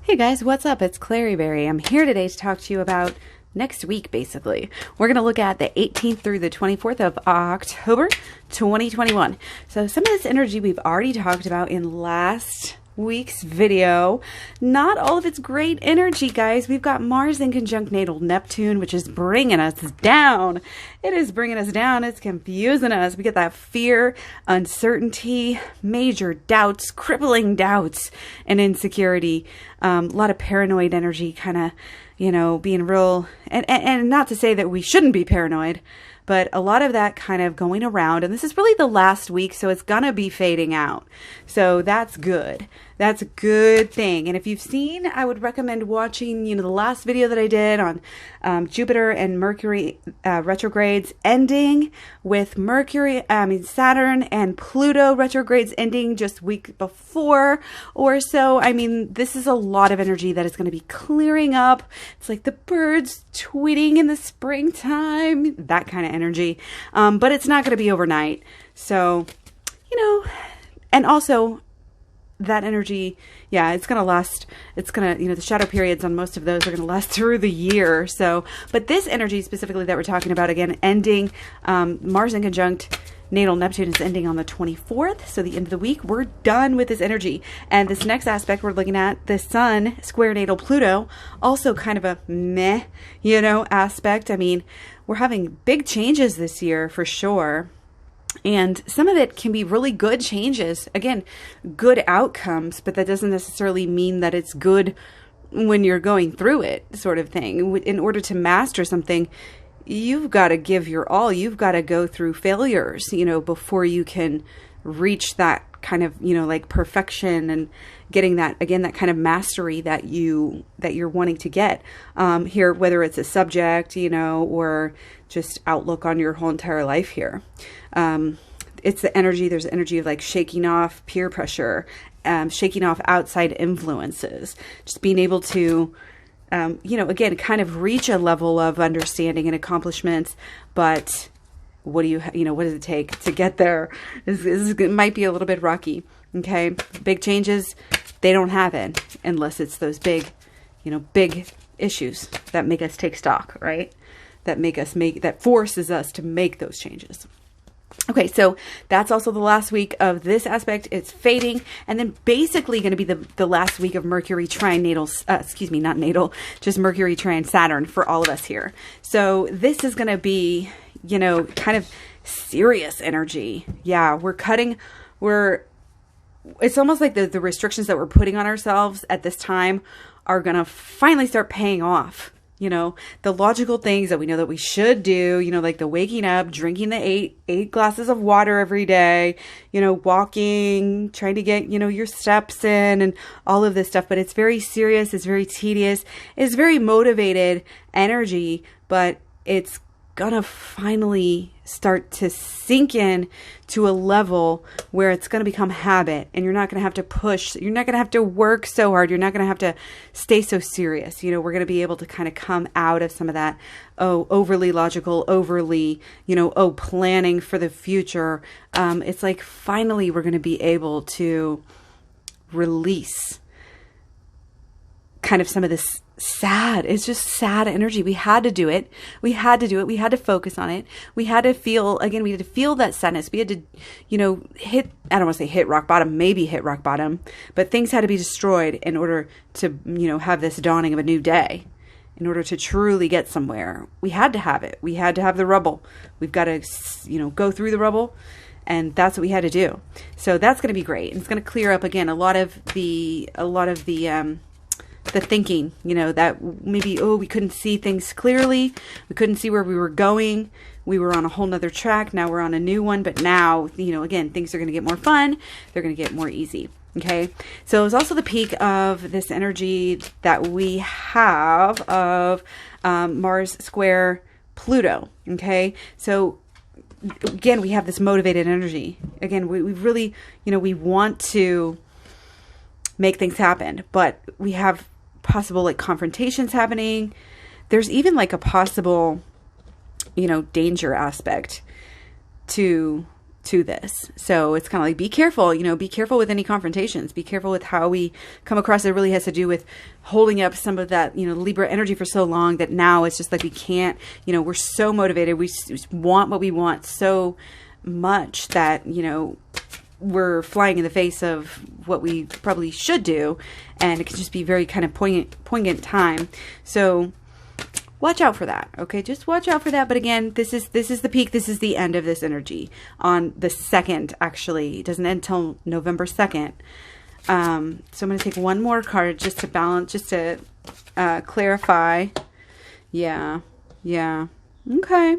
Hey guys, what's up? It's Clary Berry. I'm here today to talk to you about next week, basically. We're going to look at the 18th through the 24th of October 2021. So some of this energy we've already talked about in last week's video. Not all of it's great energy, guys. We've got Mars in conjunct natal Neptune, which is bringing us down. It is bringing us down. It's confusing us. We get that fear, uncertainty, major doubts, crippling doubts, and insecurity. A lot of paranoid energy, kind of, being real. And not to say that we shouldn't be paranoid, but a lot of that kind of going around, and this is really the last week, so it's gonna be fading out. So that's good. That's a good thing. And if you've seen, I would recommend watching, the last video that I did on Jupiter and Mercury retrogrades ending with Saturn and Pluto retrogrades ending just week before or so. This is a lot of energy that is going to be clearing up. It's like the birds tweeting in the springtime, that kind of energy. But it's not going to be overnight. So, and also that energy, it's going to last. It's going to, the shadow periods on most of those are going to last through the year. So, but this energy specifically that we're talking about, again, ending, Mars in conjunct natal Neptune is ending on the 24th. So the end of the week, we're done with this energy. And this next aspect we're looking at, the Sun square natal Pluto, also kind of a meh, aspect. We're having big changes this year for sure. And some of it can be really good changes. Again, good outcomes, but that doesn't necessarily mean that it's good when you're going through it, sort of thing. In order to master something, you've got to give your all. You've got to go through failures, before you can reach that kind of, like perfection and getting that, again, that kind of mastery that you're wanting to get here, whether it's a subject, or just outlook on your whole entire life here. It's the energy, there's the energy of like shaking off peer pressure, shaking off outside influences, just being able to, again, kind of reach a level of understanding and accomplishments, but what does it take to get there? It might be a little bit rocky. Okay. Big changes, they don't happen unless it's those big issues that make us take stock, right? That forces us to make those changes. Okay, so that's also the last week of this aspect. It's fading, and then basically going to be the last week of Mercury trine natal, not natal, just Mercury trine Saturn for all of us here. So this is going to be, kind of serious energy. Yeah, it's almost like the restrictions that we're putting on ourselves at this time are going to finally start paying off. The logical things that we know that we should do, like the waking up, drinking the eight glasses of water every day, walking, trying to get, your steps in and all of this stuff. But it's very serious. It's very tedious. It's very motivated energy, but it's gonna finally start to sink in to a level where it's going to become habit, and you're not going to have to push. You're not going to have to work so hard. You're not going to have to stay so serious. We're going to be able to kind of come out of some of that, overly logical, overly, planning for the future. It's like finally we're going to be able to release kind of some of this it's just sad energy. We had to do it. We had to focus on it. We had to feel that sadness. We had to, I don't want to say hit rock bottom, maybe hit rock bottom, but things had to be destroyed in order to, have this dawning of a new day. In order to truly get somewhere, we had to have it. We had to have the rubble. We've got to, go through the rubble. And that's what we had to do. So that's going to be great. It's going to clear up again a lot of the thinking, that maybe, we couldn't see things clearly. We couldn't see where we were going. We were on a whole nother track. Now we're on a new one. But now, again, things are going to get more fun. They're going to get more easy. Okay. So it was also the peak of this energy that we have of Mars square Pluto. Okay. So again, we have this motivated energy. Again, we really, we want to make things happen, but we have possible like confrontations happening. There's even like a possible, danger aspect to to this. So it's kind of like, be careful, be careful with any confrontations, be careful with how we come across. It really has to do with holding up some of that, Libra energy for so long that now it's just like, we can't, we're so motivated. We want what we want so much that, we're flying in the face of what we probably should do. And it can just be very kind of poignant time. So watch out for that. Okay. Just watch out for that. But again, this is the peak. This is the end of this energy on the 2nd, actually. It doesn't end until November 2nd. So I'm going to take one more card just to balance, just to clarify. Yeah. Okay.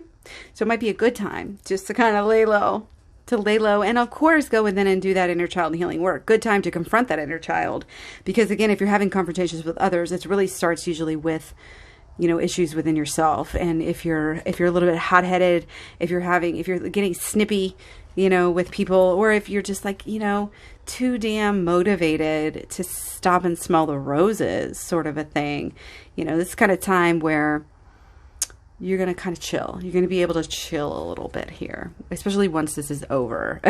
So it might be a good time just to kind of lay low. And of course go in then and do that inner child healing work. Good time to confront that inner child. Because again, if you're having confrontations with others, it really starts usually with issues within yourself. And if you're a little bit hot-headed, if you're getting snippy, with people, or if you're just like, too damn motivated to stop and smell the roses, sort of a thing, this kind of time where you're going to kind of chill. You're going to be able to chill a little bit here, especially once this is over.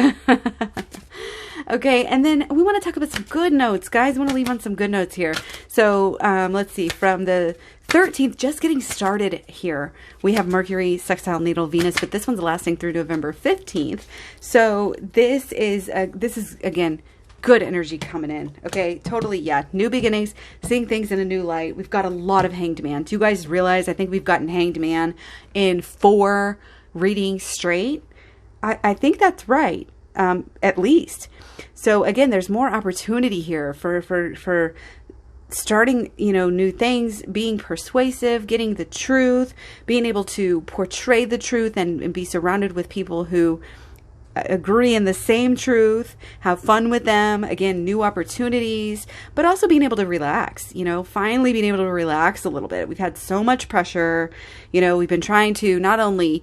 Okay. And then we want to talk about some good notes, guys. I want to leave on some good notes here. So, let's see, from the 13th, just getting started here, we have Mercury sextile natal Venus, but this one's lasting through November 15th. So this is again, good energy coming in. Okay. Totally. Yeah. New beginnings, seeing things in a new light. We've got a lot of Hanged Man. Do you guys realize, I think we've gotten Hanged Man in 4 readings straight? I think that's right. At least. So again, there's more opportunity here for starting, new things, being persuasive, getting the truth, being able to portray the truth and be surrounded with people who agree in the same truth, have fun with them. Again, new opportunities, but also being able to relax, finally being able to relax a little bit. We've had so much pressure, we've been trying to not only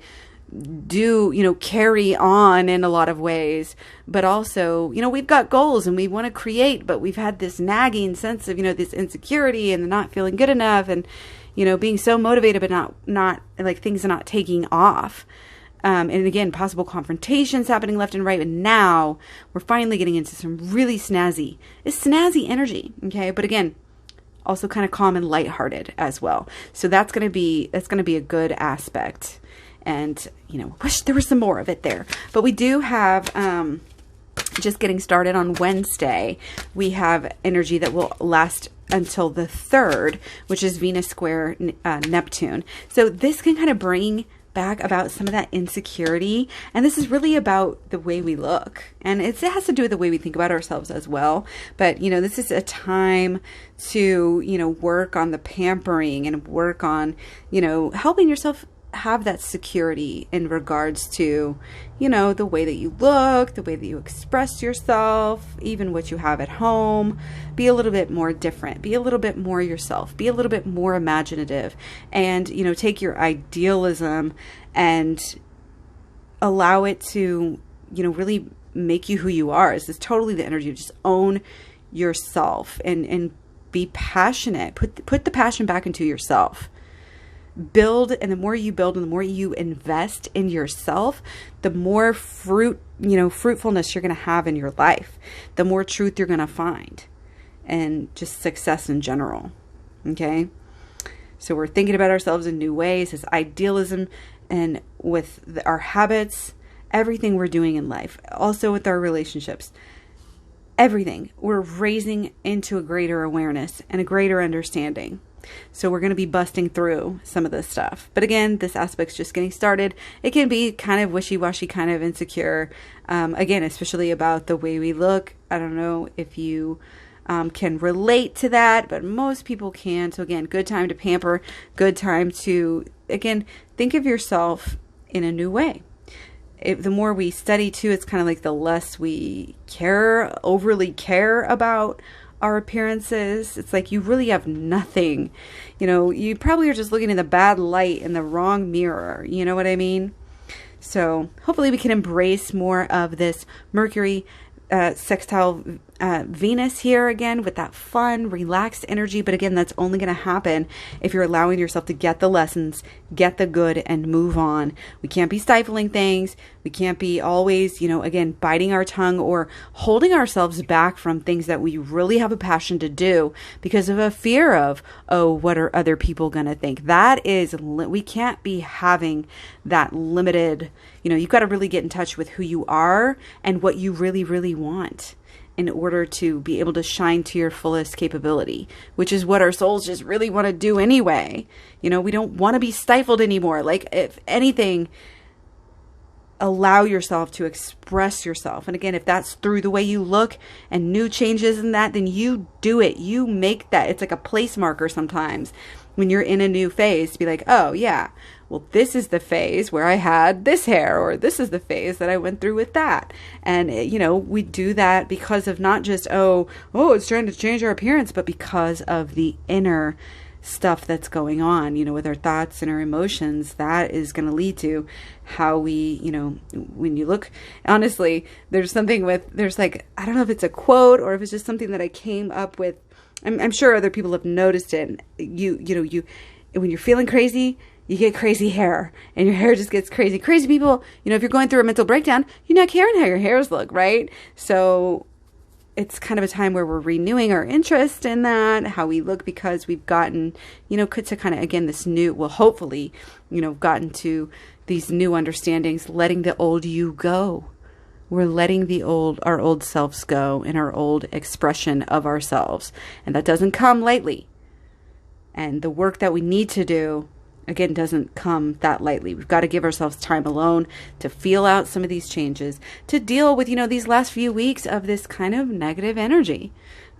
carry on in a lot of ways, but also, we've got goals and we want to create, but we've had this nagging sense of, this insecurity and not feeling good enough and, being so motivated, but not like things are not taking off. And again, possible confrontations happening left and right. And now we're finally getting into some really snazzy energy. Okay. But again, also kind of calm and lighthearted as well. So that's going to be a good aspect. And, wish there was some more of it there. But we do have, just getting started on Wednesday, we have energy that will last until the 3rd, which is Venus square Neptune. So this can kind of bring back about some of that insecurity. And this is really about the way we look. And it has to do with the way we think about ourselves as well. But, this is a time to, work on the pampering and work on, helping yourself have that security in regards to, the way that you look, the way that you express yourself, even what you have at home. Be a little bit more different, be a little bit more yourself, be a little bit more imaginative, and, take your idealism and allow it to, really make you who you are. This is totally the energy of just own yourself and be passionate. Put the passion back into yourself. Build, and the more you build and the more you invest in yourself, the more fruitfulness you're going to have in your life, the more truth you're going to find, and just success in general. Okay. So we're thinking about ourselves in new ways, this idealism, and with our habits, everything we're doing in life, also with our relationships, everything we're raising into a greater awareness and a greater understanding. So we're going to be busting through some of this stuff. But again, this aspect's just getting started. It can be kind of wishy-washy, kind of insecure. Again, especially about the way we look. I don't know if you can relate to that, but most people can. So again, good time to pamper, good time to, again, think of yourself in a new way. The more we study too, it's kind of like the less we overly care about our appearances. It's like you really have nothing, you probably are just looking in the bad light in the wrong mirror. You know what I mean? So hopefully we can embrace more of this Mercury sextile Venus here again with that fun, relaxed energy. But again, that's only going to happen if you're allowing yourself to get the lessons, get the good, and move on. We can't be stifling things. We can't be always, again, biting our tongue or holding ourselves back from things that we really have a passion to do because of a fear of, oh, what are other people going to think? That is, we can't be having that limited, you've got to really get in touch with who you are and what you really, really want in order to be able to shine to your fullest capability, which is what our souls just really want to do anyway. We don't want to be stifled anymore. Like, if anything, allow yourself to express yourself. And again, if that's through the way you look and new changes in that, then you do it. You make that. It's like a place marker sometimes when you're in a new phase to be like, oh yeah, well, this is the phase where I had this hair, or this is the phase that I went through with that. And, we do that because of not just, oh, it's trying to change our appearance, but because of the inner stuff that's going on, with our thoughts and our emotions. That is going to lead to how we, when you look, honestly, there's I don't know if it's a quote or if it's just something that I came up with. I'm sure other people have noticed it. You when you're feeling crazy, you get crazy hair, and your hair just gets crazy. Crazy people, if you're going through a mental breakdown, you're not caring how your hairs look, right? So it's kind of a time where we're renewing our interest in that, how we look, because we've gotten, to kind of, again, this new, well, hopefully, gotten to these new understandings, letting the old you go. We're letting our old selves go and our old expression of ourselves. And that doesn't come lightly. And the work that we need to do, again, doesn't come that lightly. We've got to give ourselves time alone to feel out some of these changes, to deal with, these last few weeks of this kind of negative energy.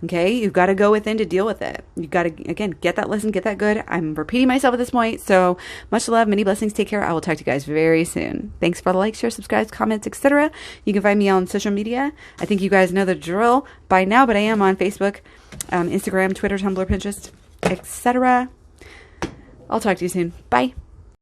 Okay, you've got to go within to deal with it. You've got to, again, get that lesson, get that good. I'm repeating myself at this point. So much love, many blessings. Take care. I will talk to you guys very soon. Thanks for the likes, share, subscribes, comments, etc. You can find me on social media. I think you guys know the drill by now, but I am on Facebook, Instagram, Twitter, Tumblr, Pinterest, etc. I'll talk to you soon. Bye.